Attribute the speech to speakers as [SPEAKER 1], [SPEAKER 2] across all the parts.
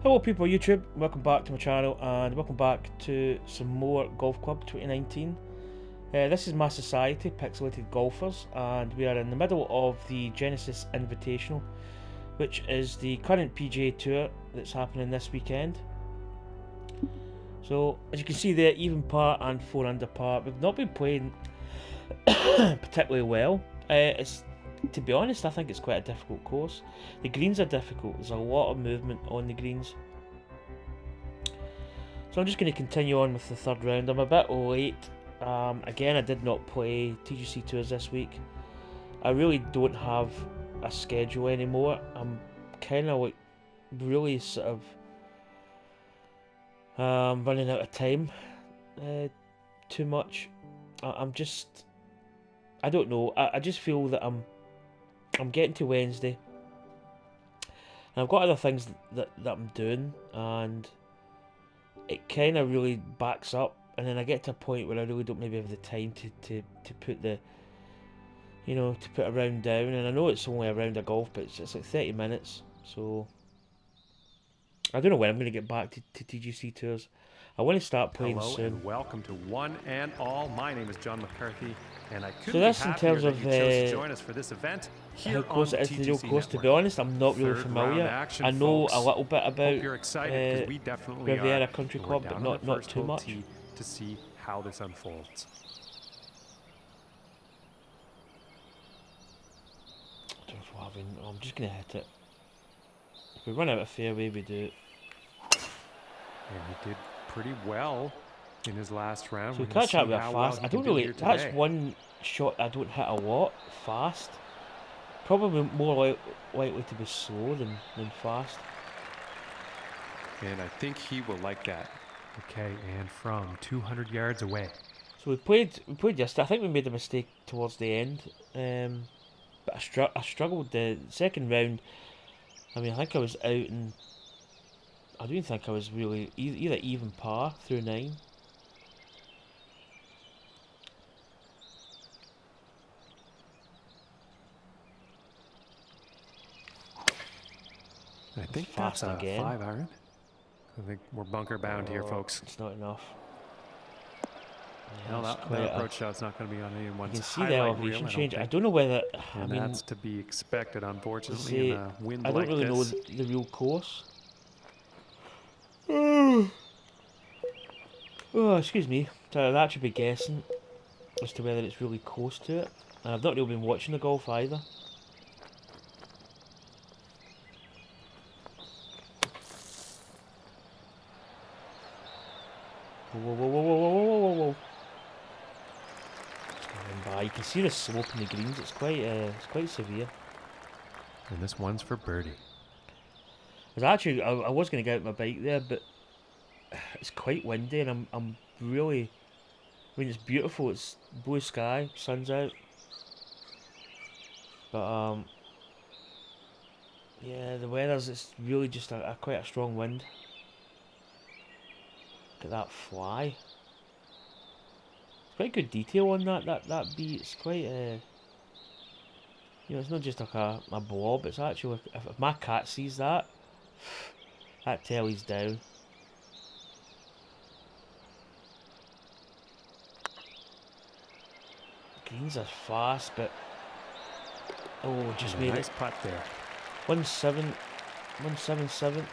[SPEAKER 1] Hello people of YouTube, welcome back to my channel and welcome back to some more Golf Club 2019. This is my society, Pixelated Golfers, and we are in the middle of the Genesis Invitational, which is the current PGA Tour that's happening this weekend. So as you can see there, even par and 4 under par. We've not been playing particularly well. To be honest, I think it's quite a difficult course. The greens are difficult, there's a lot of movement on the greens. So I'm just going to continue on with the third round. I'm a bit late. Again, I did not play TGC Tours this week. I really don't have a schedule anymore. I'm kind of like really sort of running out of time too much. I don't know. I just feel that I'm getting to Wednesday, and I've got other things that I'm doing, and it kind of really backs up, and then I get to a point where I really don't maybe have the time to put the, to put a round down. And I know it's only a round of golf, but it's like 30 minutes, so I don't know when I'm going to get back to TGC Tours. I want to start playing
[SPEAKER 2] soon.
[SPEAKER 1] Hello
[SPEAKER 2] and welcome to one and all. My name is John McCarthy, and I couldn't
[SPEAKER 1] so that's
[SPEAKER 2] be
[SPEAKER 1] in
[SPEAKER 2] happier
[SPEAKER 1] terms
[SPEAKER 2] that
[SPEAKER 1] of
[SPEAKER 2] you chose to join us for this event here
[SPEAKER 1] how close
[SPEAKER 2] on
[SPEAKER 1] it is to the real
[SPEAKER 2] TGC
[SPEAKER 1] course. To
[SPEAKER 2] Network.
[SPEAKER 1] be honest, I'm not really familiar.
[SPEAKER 2] Action,
[SPEAKER 1] I know
[SPEAKER 2] folks.
[SPEAKER 1] a little bit about
[SPEAKER 2] Hope you're excited because we definitely
[SPEAKER 1] Riviera
[SPEAKER 2] are.
[SPEAKER 1] Country
[SPEAKER 2] We're
[SPEAKER 1] Club,
[SPEAKER 2] down
[SPEAKER 1] but
[SPEAKER 2] on the
[SPEAKER 1] not
[SPEAKER 2] first
[SPEAKER 1] too
[SPEAKER 2] hole
[SPEAKER 1] much.
[SPEAKER 2] tee to see how this unfolds.
[SPEAKER 1] I'm just going to hit it. If we run out of fairway, we do it.
[SPEAKER 2] And he did pretty well in his last round.
[SPEAKER 1] So we catch up with fast.
[SPEAKER 2] Well
[SPEAKER 1] I don't really. That's one shot I don't hit a lot fast. Probably more likely to be slow than fast.
[SPEAKER 2] And I think he will like that. Okay, and from 200 yards away.
[SPEAKER 1] So we played yesterday. I think we made a mistake towards the end. But I struggled the second round. I mean, I think I was out, and I don't think I was really either even par through 9.
[SPEAKER 2] I think that's a
[SPEAKER 1] again.
[SPEAKER 2] 5 iron. I think we're bunker bound here, folks.
[SPEAKER 1] It's not enough.
[SPEAKER 2] Yeah, that approach shot's not going to be on anyone's.
[SPEAKER 1] You can see the elevation change. I don't know whether. I mean,
[SPEAKER 2] that's to be expected, unfortunately, in a wind like this.
[SPEAKER 1] I don't really know the real course. Oh, excuse me. So I'd actually be guessing as to whether it's really close to it. And I've not really been watching the golf either. Whoa. You can see the slope in the greens. It's quite severe.
[SPEAKER 2] And this one's for birdie.
[SPEAKER 1] I was going to get out my bike there, but it's quite windy, and I'm really. I mean, it's beautiful. It's blue sky, sun's out, but yeah, the weather's. It's really just quite a strong wind. Look at that fly. Quite good detail on that beat. It's quite it's not just like a blob. It's actually, if my cat sees that telly's down. Greens are fast, but just made
[SPEAKER 2] nice putt there.
[SPEAKER 1] 177.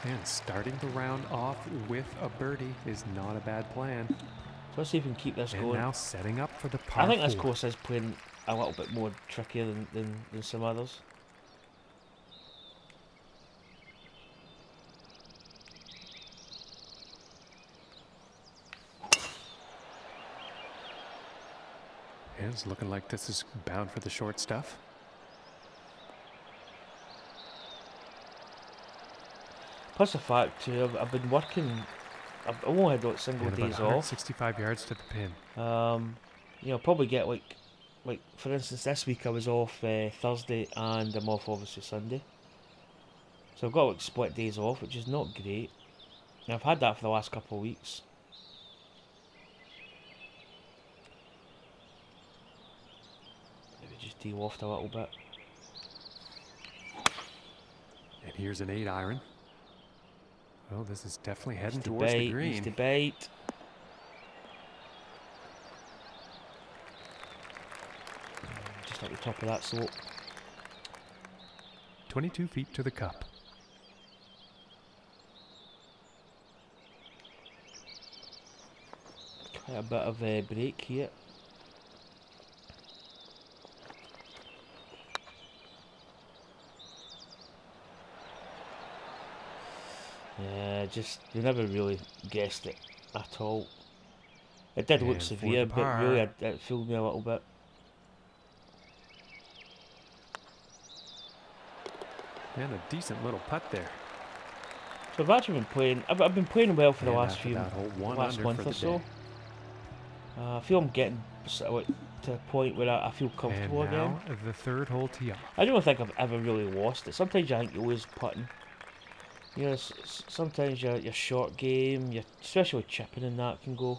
[SPEAKER 2] And starting the round off with a birdie is not a bad plan.
[SPEAKER 1] So let's see if we can keep this going.
[SPEAKER 2] Now setting up for the par.
[SPEAKER 1] I think this course is playing a little bit more trickier than some others.
[SPEAKER 2] And it's looking like this is bound for the short stuff.
[SPEAKER 1] Plus the fact too, I've been working. I've only had like single days off.
[SPEAKER 2] 65 yards to the pin.
[SPEAKER 1] Probably get like for instance, this week I was off Thursday and I'm off obviously Sunday. So I've got like split days off, which is not great. And I've had that for the last couple of weeks. Maybe just de-loft a little bit.
[SPEAKER 2] And here's an 8 iron. Oh, this is definitely heading
[SPEAKER 1] Needs to
[SPEAKER 2] towards the
[SPEAKER 1] bait,
[SPEAKER 2] green.
[SPEAKER 1] needs to bait. Just at the top of that slope.
[SPEAKER 2] 22 feet to the cup.
[SPEAKER 1] Quite a bit of a break here. Yeah, just we never really guessed it at all. It did look
[SPEAKER 2] And for
[SPEAKER 1] severe,
[SPEAKER 2] the
[SPEAKER 1] but really
[SPEAKER 2] par.
[SPEAKER 1] it fooled me a little bit.
[SPEAKER 2] And a decent little putt there.
[SPEAKER 1] So I've actually been playing. I've been playing well for the
[SPEAKER 2] And
[SPEAKER 1] last
[SPEAKER 2] after
[SPEAKER 1] few,
[SPEAKER 2] that hole, one
[SPEAKER 1] last
[SPEAKER 2] under
[SPEAKER 1] month
[SPEAKER 2] for
[SPEAKER 1] or
[SPEAKER 2] the
[SPEAKER 1] so.
[SPEAKER 2] day.
[SPEAKER 1] I feel I'm getting sort of like to a point where I feel
[SPEAKER 2] And
[SPEAKER 1] comfortable again.
[SPEAKER 2] now the third hole tee off.
[SPEAKER 1] I don't think I've ever really lost it. Sometimes I think you're always putting. You know, sometimes your short game, especially with chipping and that, can go.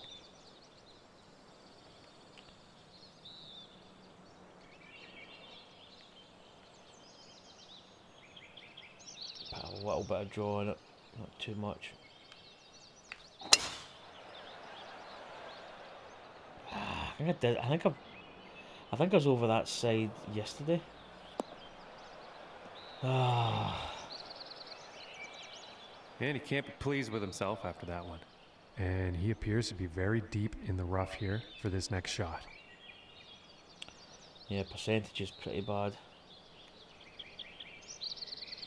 [SPEAKER 1] Put a little bit of draw on it, not too much. I think I did. I think I was over that side yesterday. Ah.
[SPEAKER 2] And he can't be pleased with himself after that one. And he appears to be very deep in the rough here for this next shot.
[SPEAKER 1] Yeah, percentage is pretty bad.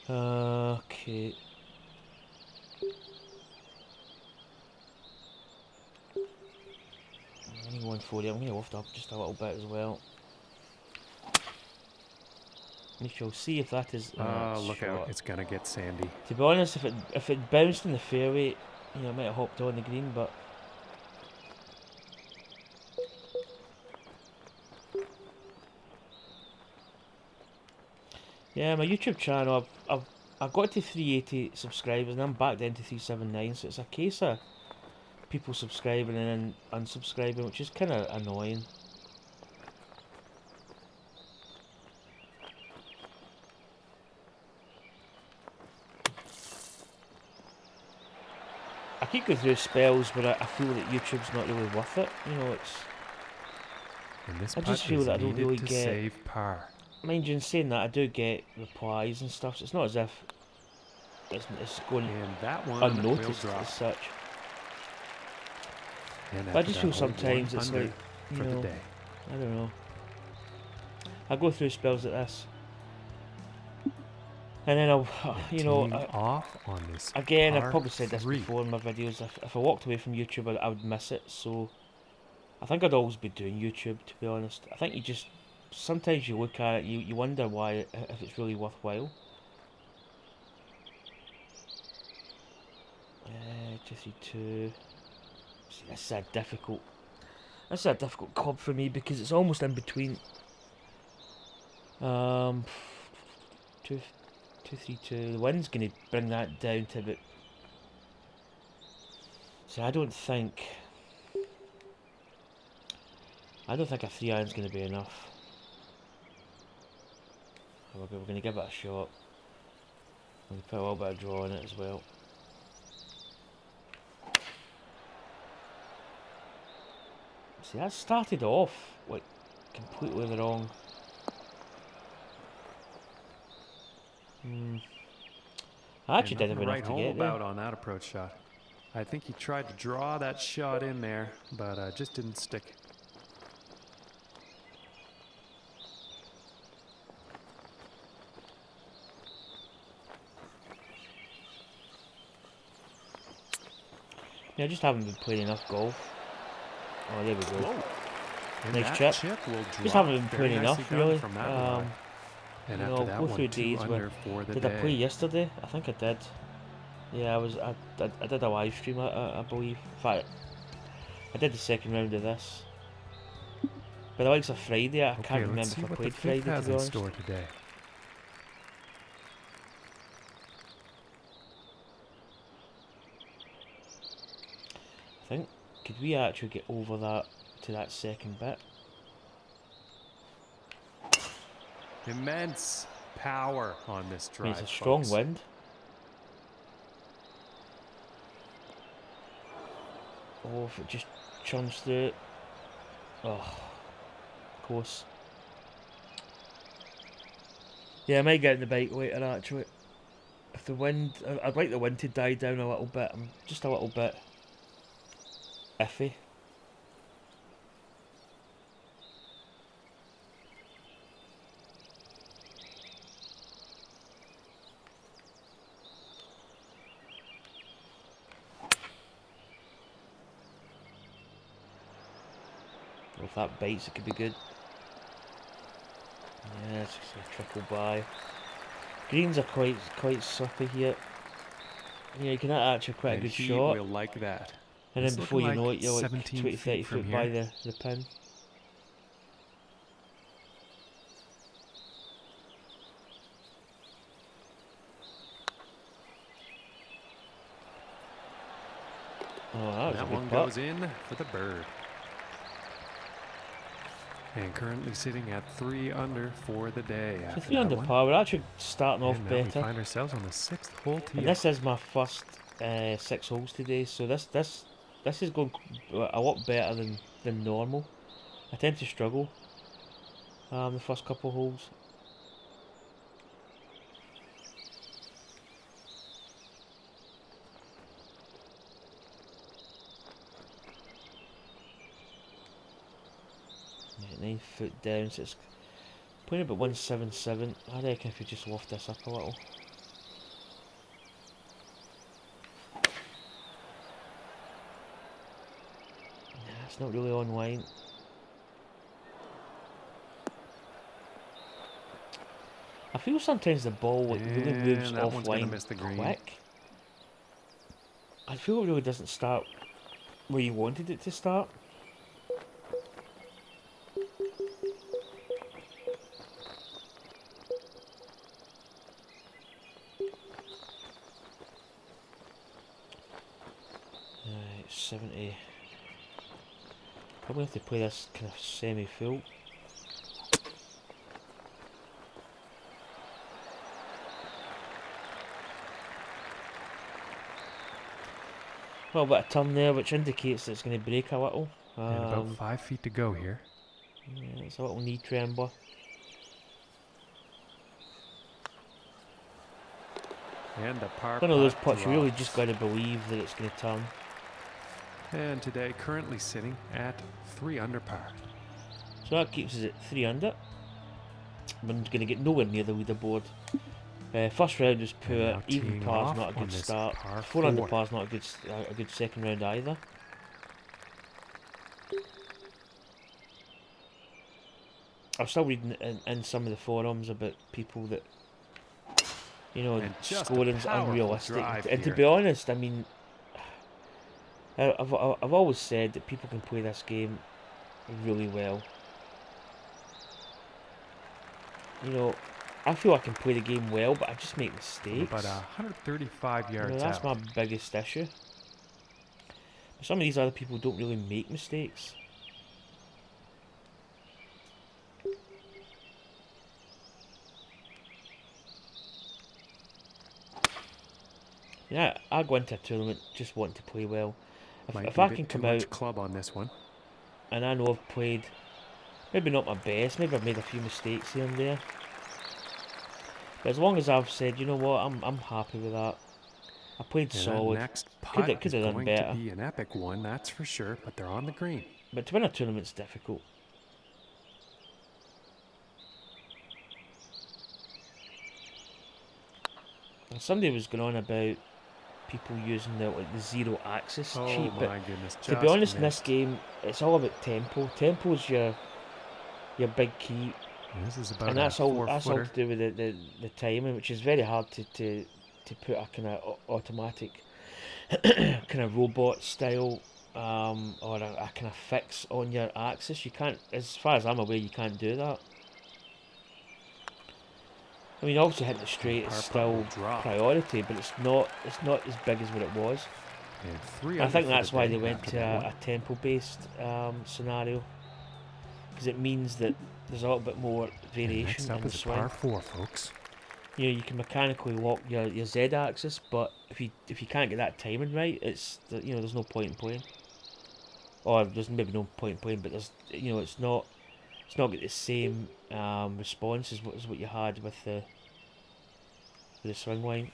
[SPEAKER 1] Okay. Only 140. I'm going to lift up just a little bit as well. We shall see if that is.
[SPEAKER 2] Look
[SPEAKER 1] shot.
[SPEAKER 2] out! It's gonna get sandy.
[SPEAKER 1] To be honest, if it bounced in the fairway, you know, I might have hopped on the green, but. Yeah, my YouTube channel, I've got to 380 subscribers and I'm back down to 379, so it's a case of people subscribing and then unsubscribing, which is kind of annoying. I keep going through spells where I feel that YouTube's not really worth it. You know, it's.
[SPEAKER 2] And this
[SPEAKER 1] I just
[SPEAKER 2] putt
[SPEAKER 1] feel
[SPEAKER 2] is
[SPEAKER 1] that I don't
[SPEAKER 2] needed
[SPEAKER 1] really
[SPEAKER 2] to
[SPEAKER 1] get.
[SPEAKER 2] save par.
[SPEAKER 1] Mind you, in saying that, I do get replies and stuff, so it's not as if it's going
[SPEAKER 2] And that one
[SPEAKER 1] unnoticed
[SPEAKER 2] will drop.
[SPEAKER 1] as such.
[SPEAKER 2] And
[SPEAKER 1] But I just feel
[SPEAKER 2] that hole,
[SPEAKER 1] sometimes
[SPEAKER 2] one
[SPEAKER 1] it's
[SPEAKER 2] under
[SPEAKER 1] like, you
[SPEAKER 2] for
[SPEAKER 1] know,
[SPEAKER 2] the day.
[SPEAKER 1] I don't know. I go through spells like this. And then I'll, you know,
[SPEAKER 2] Teeing off on this
[SPEAKER 1] again, I've
[SPEAKER 2] par
[SPEAKER 1] probably said this
[SPEAKER 2] 3.
[SPEAKER 1] before in my videos, if I walked away from YouTube, I would miss it, so I think I'd always be doing YouTube, to be honest. I think sometimes you look at it, you wonder why, if it's really worthwhile. 232. See, this is a difficult club for me because it's almost in between. 232. The wind's going to bring that down to about. See, I don't think a 3-iron's going to be enough. We're going to give it a shot. We're going to put a little bit of draw on it as well. See, that started off like completely the wrong. I actually did have enough
[SPEAKER 2] right
[SPEAKER 1] to
[SPEAKER 2] home
[SPEAKER 1] get there.
[SPEAKER 2] about on that approach shot. I think he tried to draw that shot in there, but just didn't stick.
[SPEAKER 1] Yeah, I just haven't been playing enough golf. Oh, there we go.
[SPEAKER 2] Whoa. And
[SPEAKER 1] Nice
[SPEAKER 2] that
[SPEAKER 1] chip.
[SPEAKER 2] will drop.
[SPEAKER 1] Just haven't been
[SPEAKER 2] Very
[SPEAKER 1] playing
[SPEAKER 2] nicely
[SPEAKER 1] enough,
[SPEAKER 2] done
[SPEAKER 1] really.
[SPEAKER 2] from that lie. And
[SPEAKER 1] You
[SPEAKER 2] after
[SPEAKER 1] know,
[SPEAKER 2] that
[SPEAKER 1] go
[SPEAKER 2] one,
[SPEAKER 1] through
[SPEAKER 2] 2
[SPEAKER 1] days
[SPEAKER 2] under
[SPEAKER 1] where
[SPEAKER 2] for the
[SPEAKER 1] did
[SPEAKER 2] day.
[SPEAKER 1] I play yesterday? I think I did. Yeah, I did a live stream, I believe. In fact, I did the second round of this. But the likes of Friday, I can't remember
[SPEAKER 2] let's see
[SPEAKER 1] if I
[SPEAKER 2] what the
[SPEAKER 1] played
[SPEAKER 2] fifth
[SPEAKER 1] Friday, to
[SPEAKER 2] has
[SPEAKER 1] be
[SPEAKER 2] in
[SPEAKER 1] honest.
[SPEAKER 2] store today.
[SPEAKER 1] I think, could we actually get over that to that second bit?
[SPEAKER 2] Immense power on this
[SPEAKER 1] I mean,
[SPEAKER 2] drive,
[SPEAKER 1] it's a strong
[SPEAKER 2] folks.
[SPEAKER 1] wind. Oh, if it just churns through it. Oh, of course. Yeah, I might get in the bike later actually. If the wind, I'd like the wind to die down a little bit. I'm just a little bit iffy. Well, if that bites, it could be good. Yeah, it's just gonna trickle by. Greens are quite sloppy here. Yeah, you can hit actually quite a good
[SPEAKER 2] he
[SPEAKER 1] shot.
[SPEAKER 2] will like that.
[SPEAKER 1] And then
[SPEAKER 2] It's
[SPEAKER 1] before
[SPEAKER 2] looking
[SPEAKER 1] you know
[SPEAKER 2] like
[SPEAKER 1] it, you're like
[SPEAKER 2] 17
[SPEAKER 1] 20, 30
[SPEAKER 2] feet from
[SPEAKER 1] foot by
[SPEAKER 2] here.
[SPEAKER 1] the pin. Oh, that was a
[SPEAKER 2] That
[SPEAKER 1] good
[SPEAKER 2] one
[SPEAKER 1] putt.
[SPEAKER 2] goes in for the bird. And currently sitting at 3 under for the day
[SPEAKER 1] So
[SPEAKER 2] after
[SPEAKER 1] 3
[SPEAKER 2] that
[SPEAKER 1] under
[SPEAKER 2] one.
[SPEAKER 1] par, we're actually starting off
[SPEAKER 2] And now we
[SPEAKER 1] better.
[SPEAKER 2] find ourselves on the 6th hole tee.
[SPEAKER 1] And this is my first 6 holes today, so this is going a lot better than normal. I tend to struggle the first couple holes. Yeah, 9 foot down, so it's playing about 177. I reckon if we just loft this up a little. Nah, it's not really online. I feel sometimes the ball like really moves
[SPEAKER 2] that one's gonna
[SPEAKER 1] offline
[SPEAKER 2] miss the green.
[SPEAKER 1] quick. I feel it really doesn't start where you wanted it to start. Right, 70. Probably have to play this kind of semi-full. Well, a bit of turn there, which indicates that it's going to break a little.
[SPEAKER 2] And about 5 feet to go here.
[SPEAKER 1] Yeah, it's a little knee trembler.
[SPEAKER 2] And the par
[SPEAKER 1] One of those
[SPEAKER 2] putt
[SPEAKER 1] putts you really
[SPEAKER 2] drops.
[SPEAKER 1] just got to believe that it's going to turn.
[SPEAKER 2] And today currently sitting at 3 under par.
[SPEAKER 1] So that keeps us at 3 under. We're going to get nowhere near the leaderboard. First round was poor.
[SPEAKER 2] now
[SPEAKER 1] Even
[SPEAKER 2] teeing
[SPEAKER 1] par's
[SPEAKER 2] off
[SPEAKER 1] not a
[SPEAKER 2] on
[SPEAKER 1] good
[SPEAKER 2] this
[SPEAKER 1] start.
[SPEAKER 2] par
[SPEAKER 1] 4 under
[SPEAKER 2] 4.
[SPEAKER 1] par's not a good second round either. I'm still reading in some of the forums about people that, you know,
[SPEAKER 2] And just a
[SPEAKER 1] scoring's
[SPEAKER 2] powerful
[SPEAKER 1] unrealistic.
[SPEAKER 2] drive
[SPEAKER 1] And to
[SPEAKER 2] here.
[SPEAKER 1] be honest, I mean, I've always said that people can play this game really well. You know, I feel I can play the game well, but I just make
[SPEAKER 2] From
[SPEAKER 1] mistakes.
[SPEAKER 2] about 135
[SPEAKER 1] You know,
[SPEAKER 2] yards
[SPEAKER 1] that's
[SPEAKER 2] out.
[SPEAKER 1] my biggest issue. But some of these other people don't really make mistakes. Yeah, I go into a tournament just wanting to play well. If
[SPEAKER 2] Be a
[SPEAKER 1] I
[SPEAKER 2] bit
[SPEAKER 1] can
[SPEAKER 2] too
[SPEAKER 1] come
[SPEAKER 2] much
[SPEAKER 1] out
[SPEAKER 2] club on this one.
[SPEAKER 1] and I know I've played, maybe not my best, maybe I've made a few mistakes here and there. But as long as I've said, you know what, I'm happy with that. I played
[SPEAKER 2] And
[SPEAKER 1] solid.
[SPEAKER 2] that next putt
[SPEAKER 1] Could
[SPEAKER 2] is
[SPEAKER 1] have done
[SPEAKER 2] going
[SPEAKER 1] better.
[SPEAKER 2] to be an epic one, that's for sure. But they're on the green.
[SPEAKER 1] But to win a tournament's difficult. And somebody was going on about people using the zero axis cheat, but
[SPEAKER 2] my goodness!
[SPEAKER 1] to be honest, in this game, it's all about tempo. Tempo's your big key,
[SPEAKER 2] This is about
[SPEAKER 1] and
[SPEAKER 2] a
[SPEAKER 1] that's all
[SPEAKER 2] 4-footer.
[SPEAKER 1] to do with the timing, which is very hard to put a kind of automatic kind of robot style or a kind of fix on your axis. You can't, as far as I'm aware, you can't do that. I mean, obviously hitting it straight is still priority, but it's not as big as what it was.
[SPEAKER 2] And 3
[SPEAKER 1] I
[SPEAKER 2] under
[SPEAKER 1] think
[SPEAKER 2] for
[SPEAKER 1] that's
[SPEAKER 2] the
[SPEAKER 1] why
[SPEAKER 2] day
[SPEAKER 1] they went
[SPEAKER 2] after
[SPEAKER 1] to
[SPEAKER 2] that
[SPEAKER 1] a
[SPEAKER 2] one.
[SPEAKER 1] tempo-based scenario, because it means that there's a little bit more
[SPEAKER 2] And
[SPEAKER 1] variation
[SPEAKER 2] next up
[SPEAKER 1] in the
[SPEAKER 2] is a
[SPEAKER 1] swing.
[SPEAKER 2] par 4, folks.
[SPEAKER 1] You know, you can mechanically lock your Z axis, but if you can't get that timing right, it's you know, there's no point in playing. or there's maybe no point playing, but there's, you know, it's not got the same response as what you had with the swing line.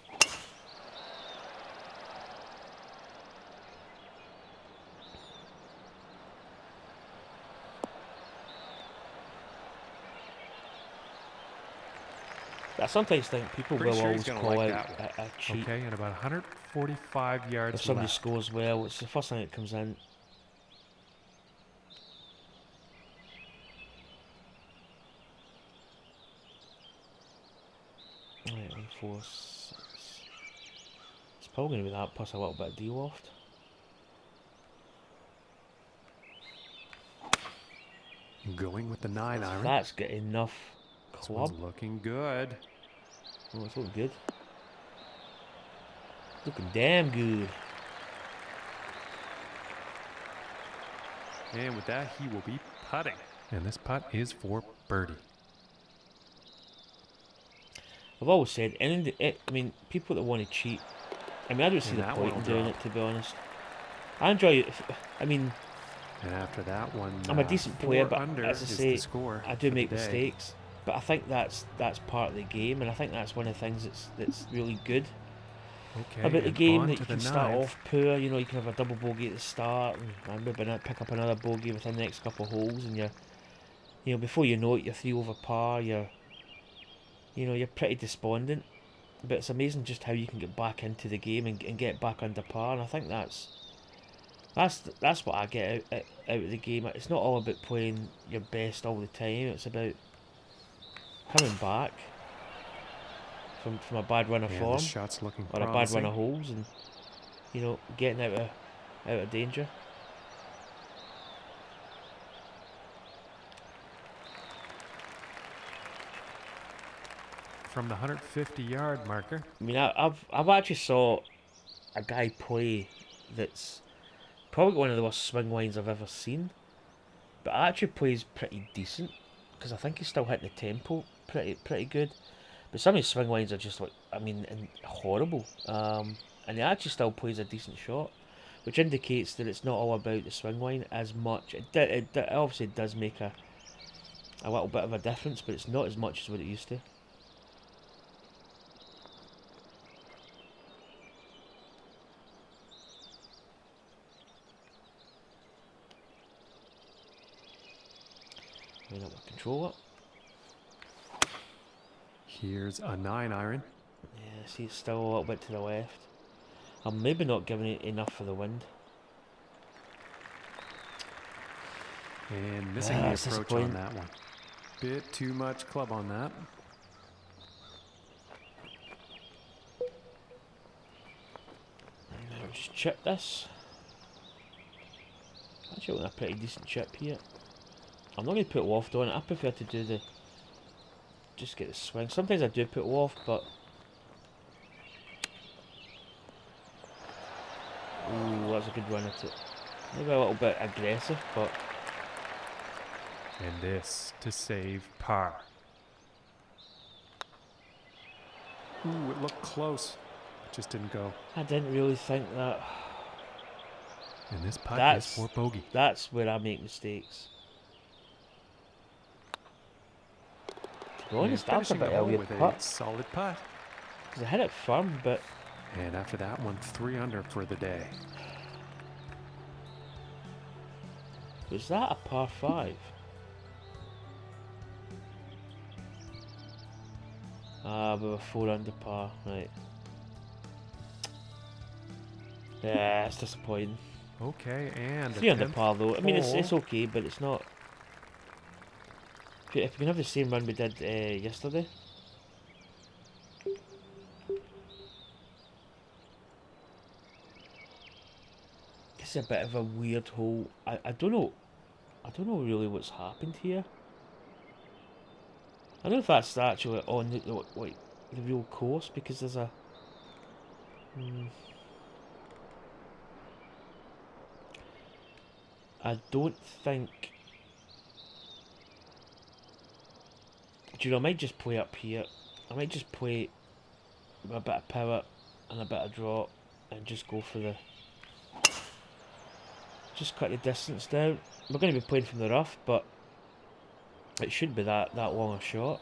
[SPEAKER 1] I sometimes think people
[SPEAKER 2] Pretty
[SPEAKER 1] will
[SPEAKER 2] sure he's
[SPEAKER 1] always
[SPEAKER 2] gonna
[SPEAKER 1] call
[SPEAKER 2] like
[SPEAKER 1] out
[SPEAKER 2] that one.
[SPEAKER 1] a cheat
[SPEAKER 2] Okay, and about 145 yards
[SPEAKER 1] if somebody
[SPEAKER 2] left.
[SPEAKER 1] scores well. It's the first thing that comes in. Right, 1, 4, 6. It's probably going to be that plus a little bit of D-loft.
[SPEAKER 2] Going with the 9 iron.
[SPEAKER 1] That's got enough
[SPEAKER 2] This
[SPEAKER 1] club.
[SPEAKER 2] one's looking good.
[SPEAKER 1] Oh, it's looking good. Looking damn good.
[SPEAKER 2] And with that, he will be putting. And this putt is for birdie.
[SPEAKER 1] I've always said, I mean, people that want to cheat, I mean, I don't see
[SPEAKER 2] And
[SPEAKER 1] the
[SPEAKER 2] that
[SPEAKER 1] point
[SPEAKER 2] one
[SPEAKER 1] in
[SPEAKER 2] will
[SPEAKER 1] doing
[SPEAKER 2] drop.
[SPEAKER 1] it, to be honest. I enjoy it. I mean,
[SPEAKER 2] And after that one,
[SPEAKER 1] I'm a decent player,
[SPEAKER 2] 4
[SPEAKER 1] but
[SPEAKER 2] under
[SPEAKER 1] as I
[SPEAKER 2] is
[SPEAKER 1] say,
[SPEAKER 2] the score
[SPEAKER 1] I do
[SPEAKER 2] for
[SPEAKER 1] make
[SPEAKER 2] the day.
[SPEAKER 1] mistakes. But I think that's part of the game, and I think that's one of the things that's really good
[SPEAKER 2] Okay,
[SPEAKER 1] about the
[SPEAKER 2] and
[SPEAKER 1] game,
[SPEAKER 2] on
[SPEAKER 1] that
[SPEAKER 2] to
[SPEAKER 1] you
[SPEAKER 2] the
[SPEAKER 1] can start
[SPEAKER 2] 9th.
[SPEAKER 1] off poor. You know, you can have a double bogey at the start, and maybe pick up another bogey within the next couple of holes, and you know, before you know it, you're 3 over par. You're pretty despondent. But it's amazing just how you can get back into the game and get back under par, and I think that's what I get out of the game. It's not all about playing your best all the time. It's about coming back from a bad run of
[SPEAKER 2] And
[SPEAKER 1] form
[SPEAKER 2] this shot's looking
[SPEAKER 1] or a bad run
[SPEAKER 2] promising.
[SPEAKER 1] of holes, and getting out of danger.
[SPEAKER 2] From the 150-yard marker.
[SPEAKER 1] I mean, I've actually saw a guy play that's probably one of the worst swing lines I've ever seen, but actually plays pretty decent because I think he's still hitting the tempo pretty good. But some of his swing lines are just like, I mean, horrible. And he actually still plays a decent shot, which indicates that it's not all about the swing line as much. It obviously does make a little bit of a difference, but it's not as much as what it used to. Line up with controller.
[SPEAKER 2] Here's a 9 iron.
[SPEAKER 1] Yeah, see, it's still a little bit to the left. I'm maybe not giving it enough for the wind.
[SPEAKER 2] And missing the
[SPEAKER 1] That's
[SPEAKER 2] approach
[SPEAKER 1] disappointing.
[SPEAKER 2] on that one. Bit too much club on that.
[SPEAKER 1] Now just chip this. Actually, a pretty decent chip here. I'm not going to put loft on it. I prefer to do just get the swing. Sometimes I do put loft, but ooh, that's a good run at it. Maybe a little bit aggressive, but
[SPEAKER 2] And this to save par. Ooh, it looked close. It just didn't go.
[SPEAKER 1] I didn't really think that.
[SPEAKER 2] And this putt is for bogey.
[SPEAKER 1] That's where I make mistakes. To be honest, that was a
[SPEAKER 2] finishing
[SPEAKER 1] bit
[SPEAKER 2] the hole
[SPEAKER 1] earlier
[SPEAKER 2] with
[SPEAKER 1] putt.
[SPEAKER 2] a solid putt.
[SPEAKER 1] Because I hit it firm, but
[SPEAKER 2] And after that one, 3 under for the day.
[SPEAKER 1] was that a par 5? We were 4 under par, right. Yeah, it's disappointing.
[SPEAKER 2] Okay, and
[SPEAKER 1] 3 under
[SPEAKER 2] 10th
[SPEAKER 1] par though. I mean, it's
[SPEAKER 2] hole.
[SPEAKER 1] okay, but it's not. If we can have the same run we did yesterday. This is a bit of a weird hole. I don't know. I don't know really what's happened here. I don't know if that's actually on the real course, because there's a. I don't think. Do you know? I might just play up here. I might just play with a bit of power and a bit of draw, and just go for the. Just cut the distance down. We're going to be playing from the rough, but it should be that long a shot.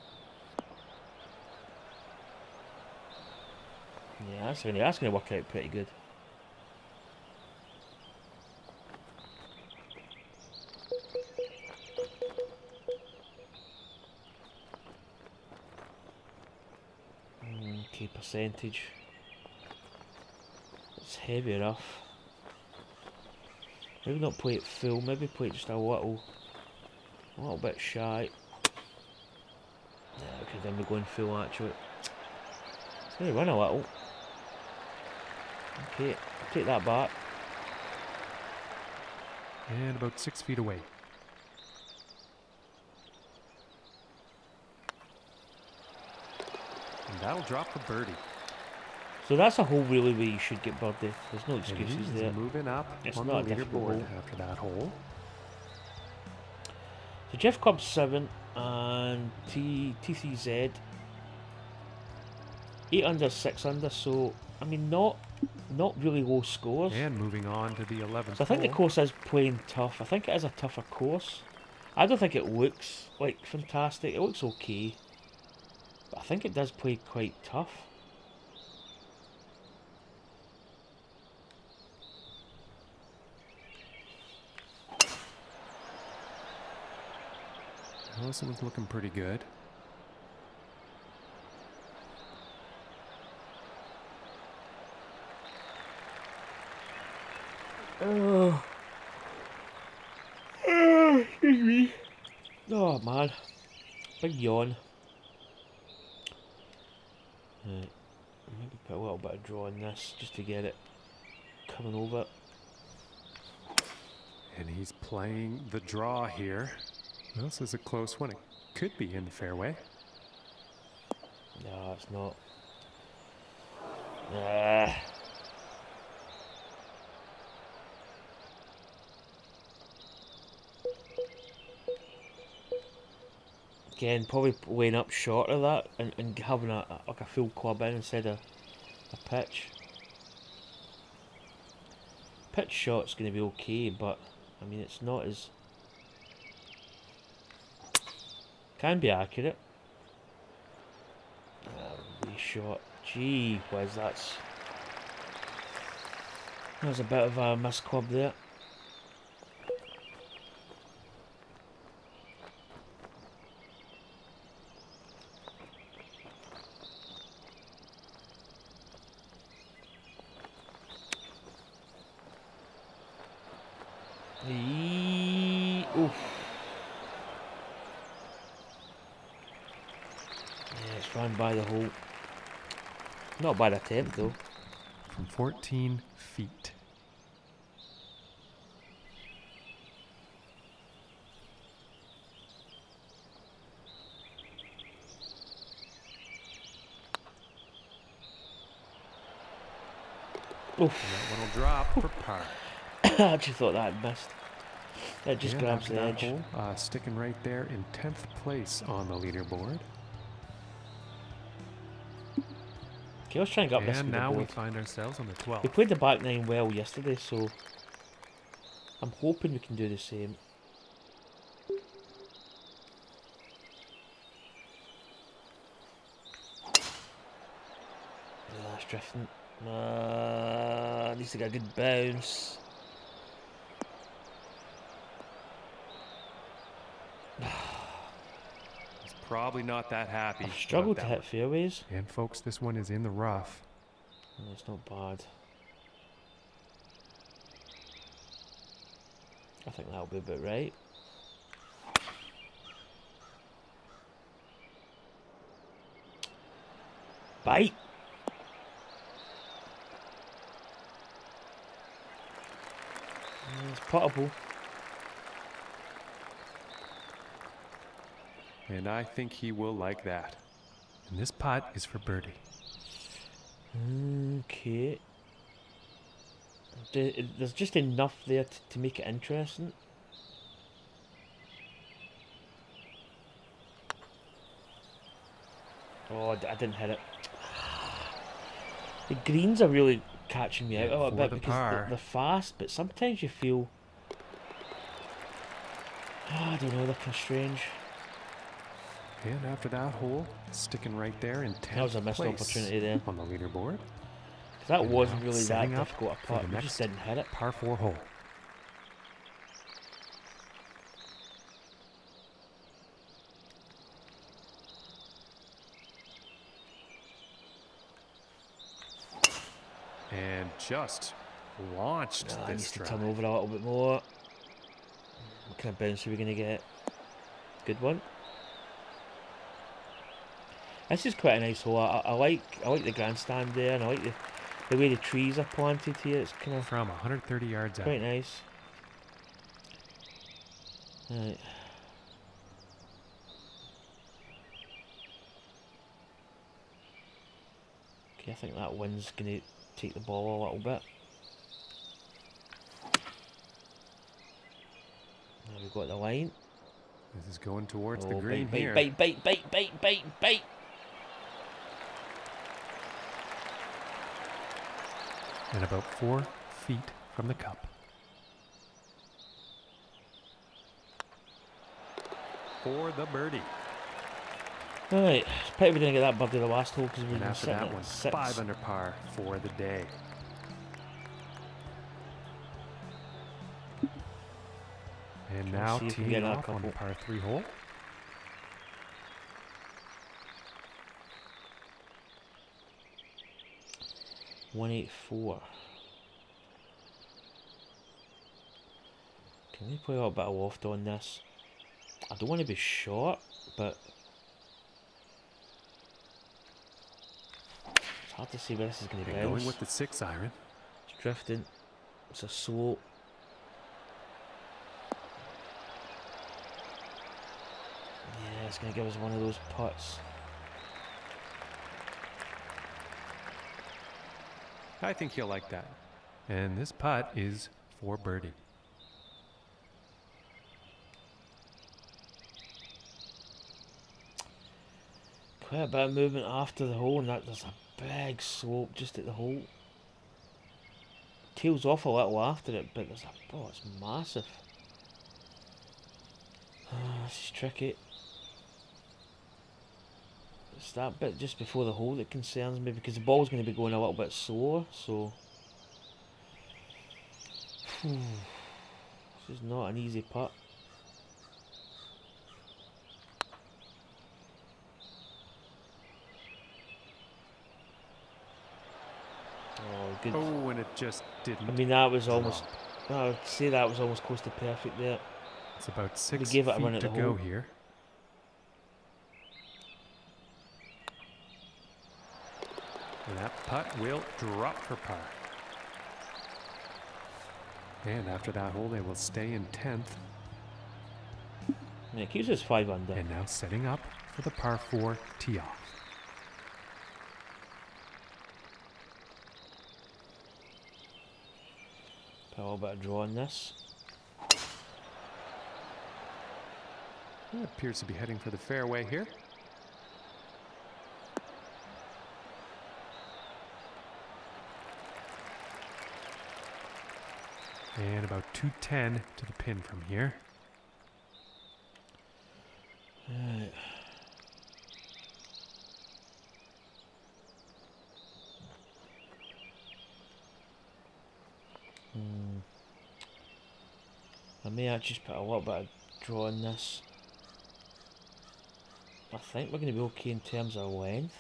[SPEAKER 1] Yeah, that's going to work out pretty good. Okay, percentage. It's heavy enough. Maybe not play it full, maybe play it just a little bit shy. Yeah, okay, then we're going full actually. It's going to run a little. Okay, I'll take that back.
[SPEAKER 2] And about 6 feet away. And that'll drop for birdie.
[SPEAKER 1] So that's a hole really where you should get birdie. There's no excuses there.
[SPEAKER 2] Moving up
[SPEAKER 1] It's
[SPEAKER 2] on
[SPEAKER 1] not
[SPEAKER 2] the
[SPEAKER 1] a difficult
[SPEAKER 2] leaderboard
[SPEAKER 1] hole.
[SPEAKER 2] after that hole.
[SPEAKER 1] So Jeff Cobb's 7 and TCZ 8 under, 6 under. So I mean, not really low scores.
[SPEAKER 2] And moving on to the 11th.
[SPEAKER 1] So I think the
[SPEAKER 2] hole.
[SPEAKER 1] course is playing tough. I think it is a tougher course. I don't think it looks like fantastic. It looks okay, but I think it does play quite tough.
[SPEAKER 2] Well, this one's looking pretty good.
[SPEAKER 1] Excuse me. Oh man, big yawn. Right, maybe put a little bit of draw in this just to get it coming over.
[SPEAKER 2] And he's playing the draw here. Well, this is a close one. It could be in the fairway.
[SPEAKER 1] No, it's not. Again, probably laying up short of that and having like a full club in instead of a pitch. Pitch shot's going to be okay, but I mean it's not as... Can be accurate. Wee shot. Gee whiz, that's a bit of a miss club there. Oof. Yeah, it's run by the hole. Not a bad attempt though.
[SPEAKER 2] From 14 feet.
[SPEAKER 1] Oof.
[SPEAKER 2] And that one will drop for par.
[SPEAKER 1] I actually thought that had missed. It just grabs the edge.
[SPEAKER 2] Hole, sticking right there in 10th place on the leaderboard.
[SPEAKER 1] Okay, let's try and get up this
[SPEAKER 2] And now we
[SPEAKER 1] leaderboard.
[SPEAKER 2] find ourselves on the 12th.
[SPEAKER 1] We played the back nine well yesterday, so I'm hoping we can do the same. It's drifting. Needs to get a good bounce.
[SPEAKER 2] He's probably not that happy.
[SPEAKER 1] I've struggled to
[SPEAKER 2] about
[SPEAKER 1] hit
[SPEAKER 2] that
[SPEAKER 1] fairways.
[SPEAKER 2] one. And folks, this one is in the rough.
[SPEAKER 1] No, it's not bad. I think that'll be about right. Bite! It's puttable.
[SPEAKER 2] And I think he will like that. And this putt is for birdie.
[SPEAKER 1] Okay. There's just enough there to make it interesting. Oh, I didn't hit it. The greens are really catching me out a little bit because they're fast, but sometimes you feel I don't know, they're kind of strange.
[SPEAKER 2] And after that hole, sticking right there in 10th
[SPEAKER 1] That was a missed
[SPEAKER 2] place
[SPEAKER 1] opportunity there.
[SPEAKER 2] on the leaderboard.
[SPEAKER 1] 'Cause that
[SPEAKER 2] And
[SPEAKER 1] wasn't
[SPEAKER 2] now
[SPEAKER 1] really that
[SPEAKER 2] setting up
[SPEAKER 1] difficult a
[SPEAKER 2] for
[SPEAKER 1] putt,
[SPEAKER 2] the
[SPEAKER 1] we just
[SPEAKER 2] next
[SPEAKER 1] didn't hit it.
[SPEAKER 2] par 4 hole. And just launched
[SPEAKER 1] Nah,
[SPEAKER 2] this
[SPEAKER 1] needs to
[SPEAKER 2] drive.
[SPEAKER 1] turn over a little bit more. What kind of bounce are we going to get? Good one. This is quite a nice hole. I like the grandstand there, and I like the way the trees are planted here. It's kind of
[SPEAKER 2] From 130 yards out.
[SPEAKER 1] quite nice. Right. Okay, I think that wind's going to take the ball a little bit. Now we've got the line.
[SPEAKER 2] This is going towards the
[SPEAKER 1] Oh,
[SPEAKER 2] green
[SPEAKER 1] bite,
[SPEAKER 2] here.
[SPEAKER 1] bite, bite, bite, bite, bite, bite.
[SPEAKER 2] And about 4 feet from the cup. For the birdie.
[SPEAKER 1] Alright, it's pity we didn't get that birdie the last hole because we
[SPEAKER 2] And
[SPEAKER 1] were
[SPEAKER 2] after
[SPEAKER 1] sitting
[SPEAKER 2] that
[SPEAKER 1] at
[SPEAKER 2] one,
[SPEAKER 1] 6.
[SPEAKER 2] 5 under par for the day. And
[SPEAKER 1] Try
[SPEAKER 2] now
[SPEAKER 1] see if we can
[SPEAKER 2] teeing
[SPEAKER 1] get another
[SPEAKER 2] off on the
[SPEAKER 1] couple.
[SPEAKER 2] par 3 hole.
[SPEAKER 1] $184. Can we play a little bit of loft on this? I don't want to be short, but it's hard to see where this is going to
[SPEAKER 2] And
[SPEAKER 1] bounce.
[SPEAKER 2] going with the 6 iron.
[SPEAKER 1] It's drifting. It's a slope. Yeah, it's going to give us one of those putts.
[SPEAKER 2] I think he'll like that. And this putt is for birdie.
[SPEAKER 1] Quite a bit of movement after the hole, and there's a big slope just at the hole. Tails off a little after it, but it's massive. This is tricky. It's that bit just before the hole that concerns me, because the ball's going to be going a little bit slower, so this is not an easy putt. Oh, good.
[SPEAKER 2] Oh, and it just didn't.
[SPEAKER 1] I mean, that was almost,
[SPEAKER 2] drop.
[SPEAKER 1] I would say that was almost close to perfect there.
[SPEAKER 2] It's about 6
[SPEAKER 1] gave it a run
[SPEAKER 2] feet
[SPEAKER 1] at
[SPEAKER 2] to
[SPEAKER 1] the
[SPEAKER 2] go
[SPEAKER 1] hole.
[SPEAKER 2] here. And that putt will drop for par. And after that hole, they will stay in 10th.
[SPEAKER 1] Yeah, it keeps us 5 under.
[SPEAKER 2] And now setting up for the par 4 tee off.
[SPEAKER 1] Put a little bit of draw on this.
[SPEAKER 2] It appears to be heading for the fairway here. And about 210 to the pin from here.
[SPEAKER 1] Right. I may actually just put a little bit of draw on this. I think we're going to be okay in terms of length.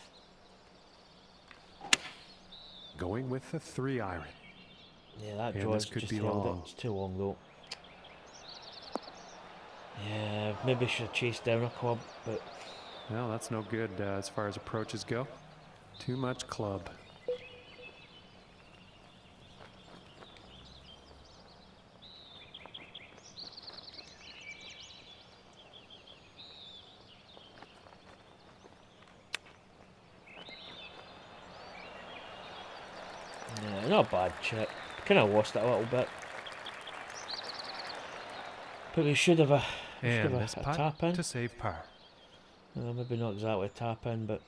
[SPEAKER 2] Going with the 3 iron.
[SPEAKER 1] Yeah, that
[SPEAKER 2] And
[SPEAKER 1] draw
[SPEAKER 2] this
[SPEAKER 1] is
[SPEAKER 2] could
[SPEAKER 1] just
[SPEAKER 2] be
[SPEAKER 1] held it.
[SPEAKER 2] long.
[SPEAKER 1] It's too long though. Yeah, maybe I should have chased down a club, but
[SPEAKER 2] Well, that's no good as far as approaches go. Too much club.
[SPEAKER 1] yeah, not a bad chip. Kind of lost it a little bit. But we should have a,
[SPEAKER 2] And this
[SPEAKER 1] a
[SPEAKER 2] putt
[SPEAKER 1] tap in.
[SPEAKER 2] to save par.
[SPEAKER 1] Maybe not exactly a tap in, but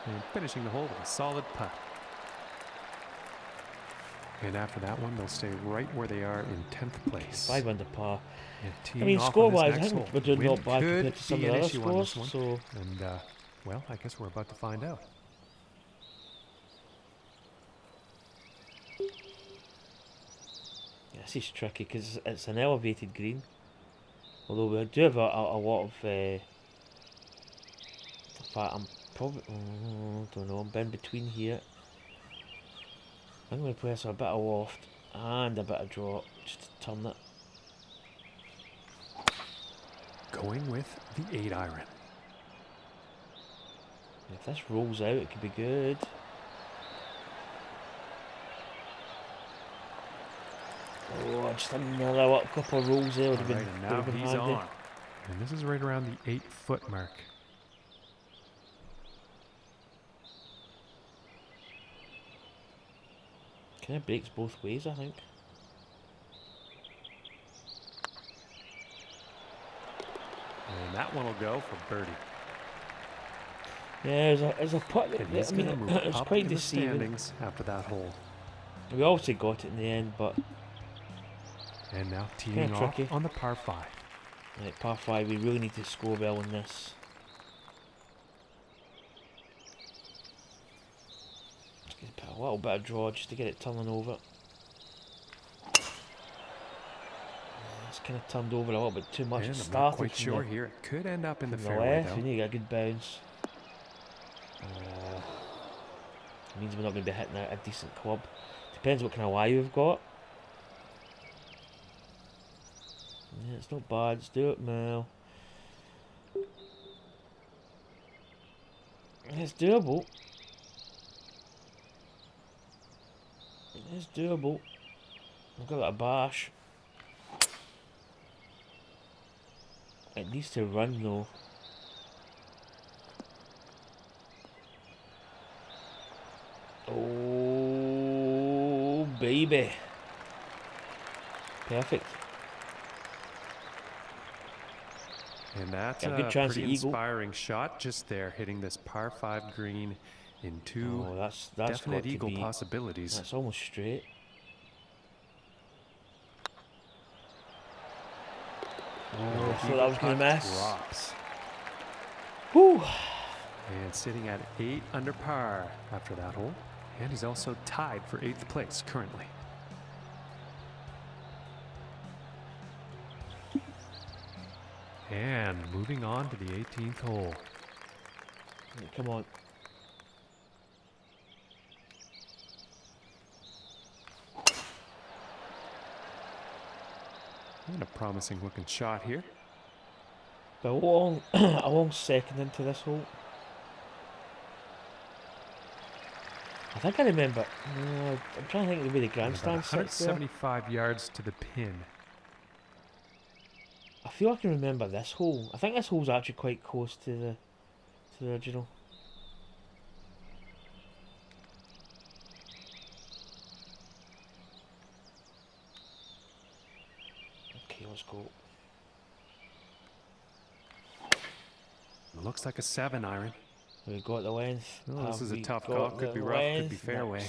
[SPEAKER 2] And finishing the hole with a solid putt. And after that one, they'll stay right where they are in 10th place.
[SPEAKER 1] 5 under par.
[SPEAKER 2] And
[SPEAKER 1] I
[SPEAKER 2] teeing
[SPEAKER 1] mean,
[SPEAKER 2] off on this
[SPEAKER 1] score-wise, I
[SPEAKER 2] next
[SPEAKER 1] think
[SPEAKER 2] hole.
[SPEAKER 1] we're doing
[SPEAKER 2] Wind
[SPEAKER 1] not bad
[SPEAKER 2] could
[SPEAKER 1] compared to some
[SPEAKER 2] be
[SPEAKER 1] of
[SPEAKER 2] an
[SPEAKER 1] the other
[SPEAKER 2] issue on
[SPEAKER 1] scores.
[SPEAKER 2] this one.
[SPEAKER 1] So,
[SPEAKER 2] And, well, I guess we're about to find out.
[SPEAKER 1] yeah, this is tricky because it's an elevated green. Although we do have a lot of. In fact, I'm probably. Don't know. I'm in between here. I'm going to press a bit of loft and a bit of drop just to turn it.
[SPEAKER 2] Going with the 8-iron.
[SPEAKER 1] If this rolls out, it could be good. Oh, just another couple of rolls there would have been,
[SPEAKER 2] Right, and
[SPEAKER 1] would
[SPEAKER 2] now
[SPEAKER 1] have been
[SPEAKER 2] he's
[SPEAKER 1] handy.
[SPEAKER 2] on. And this is right around the 8-foot mark.
[SPEAKER 1] Kind of breaks both ways, I think.
[SPEAKER 2] And that one will go for birdie.
[SPEAKER 1] Yeah, there's a putt.
[SPEAKER 2] And he's
[SPEAKER 1] I mean,
[SPEAKER 2] going to move
[SPEAKER 1] it's
[SPEAKER 2] up
[SPEAKER 1] quite
[SPEAKER 2] in the
[SPEAKER 1] deceiving.
[SPEAKER 2] standings after that hole.
[SPEAKER 1] We obviously got it in the end, but
[SPEAKER 2] And now teeing
[SPEAKER 1] Kinda
[SPEAKER 2] off
[SPEAKER 1] tricky.
[SPEAKER 2] on the par 5.
[SPEAKER 1] right, par 5, we really need to score well in this. Just gonna put a little bit of draw just to get it turning over. It's kind of turned over a little bit too much.
[SPEAKER 2] And
[SPEAKER 1] It
[SPEAKER 2] I'm
[SPEAKER 1] started
[SPEAKER 2] not quite
[SPEAKER 1] from
[SPEAKER 2] sure here. It could end up in the
[SPEAKER 1] the
[SPEAKER 2] fairway,
[SPEAKER 1] left. We
[SPEAKER 2] though.
[SPEAKER 1] need to get a good bounce. Means we're not going to be hitting a decent club. Depends what kind of lie we've got. Yeah, it's not bad. Let's do it now. It's doable. It's doable. I've got a bash. It needs to run though. Oh, baby. Perfect.
[SPEAKER 2] And that's
[SPEAKER 1] Got a
[SPEAKER 2] a
[SPEAKER 1] good chance
[SPEAKER 2] pretty
[SPEAKER 1] at eagle.
[SPEAKER 2] inspiring shot just there, hitting this par 5 green in 2
[SPEAKER 1] Oh, that's
[SPEAKER 2] definite
[SPEAKER 1] got to
[SPEAKER 2] eagle
[SPEAKER 1] be,
[SPEAKER 2] possibilities.
[SPEAKER 1] That's almost straight. Oh, I thought that was going to miss.
[SPEAKER 2] Drops.
[SPEAKER 1] Whew.
[SPEAKER 2] And sitting at 8 under par after that hole. And he's also tied for 8th place currently. And moving on to the 18th hole.
[SPEAKER 1] Come on.
[SPEAKER 2] And a promising looking shot here.
[SPEAKER 1] But a long second into this hole. I think I remember. No, I'm trying to think of the way the
[SPEAKER 2] And
[SPEAKER 1] grandstand
[SPEAKER 2] about
[SPEAKER 1] sits there.
[SPEAKER 2] 175 yards to the pin.
[SPEAKER 1] I feel I can remember this hole. I think this hole's actually quite close to the original. Okay, let's go.
[SPEAKER 2] It looks like a 7-iron.
[SPEAKER 1] We got the length.
[SPEAKER 2] Oh, this
[SPEAKER 1] Have
[SPEAKER 2] is a
[SPEAKER 1] we
[SPEAKER 2] tough
[SPEAKER 1] got
[SPEAKER 2] call. Could
[SPEAKER 1] the
[SPEAKER 2] be rough, could be
[SPEAKER 1] length? No,
[SPEAKER 2] fairway.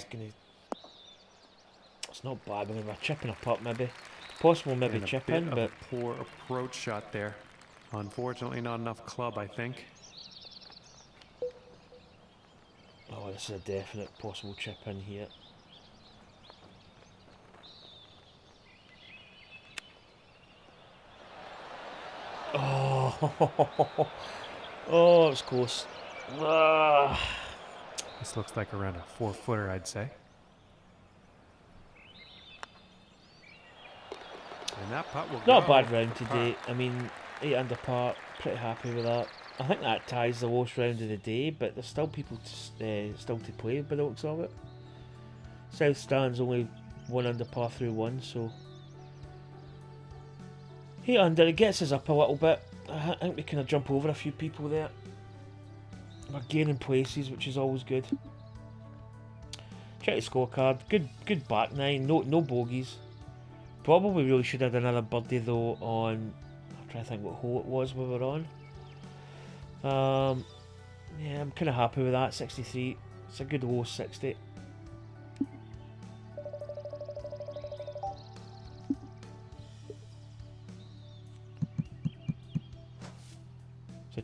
[SPEAKER 1] It's not bad. I mean, we're chipping a putt maybe. Possible maybe
[SPEAKER 2] And a
[SPEAKER 1] chip
[SPEAKER 2] bit
[SPEAKER 1] in,
[SPEAKER 2] of
[SPEAKER 1] but
[SPEAKER 2] a poor approach shot there. Unfortunately, not enough club, I think.
[SPEAKER 1] oh, this is a definite possible chip in here. Oh, oh, it's close. Ah.
[SPEAKER 2] This looks like around a 4-footer, I'd say. And that putt will
[SPEAKER 1] Not a
[SPEAKER 2] go
[SPEAKER 1] bad round
[SPEAKER 2] for
[SPEAKER 1] today.
[SPEAKER 2] par.
[SPEAKER 1] I mean, 8 under par. Pretty happy with that. I think that ties the lowest round of the day, but there's still people still to play by the looks of it. South Stand's only 1 under par through 1, so 8 under, it gets us up a little bit. I think we kind of jump over a few people there. We're gaining places, which is always good. Check the scorecard. Good back nine. No bogeys. Probably really should have had another birdie though on. I'm trying to think what hole it was we were on. Yeah, I'm kind of happy with that. 63. It's a good low 60.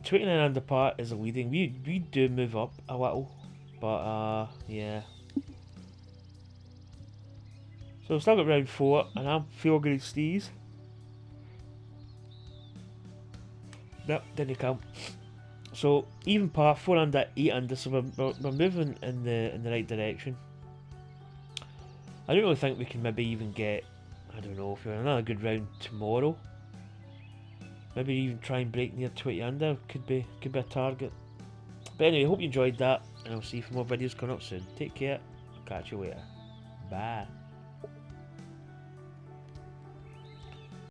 [SPEAKER 1] 29 under par is a leading. We do move up a little, but yeah. So we've still got round 4, and I'm 4 grade stees. Nope, didn't count. So even par, 4 under, 8 under. So we're moving in the right direction. I don't really think we can maybe even get, I don't know, if we're another good round tomorrow. Maybe even try and break near 20 under could be a target. But anyway, hope you enjoyed that, and I'll see you for more videos coming up soon. Take care. I'll catch you later. Bye.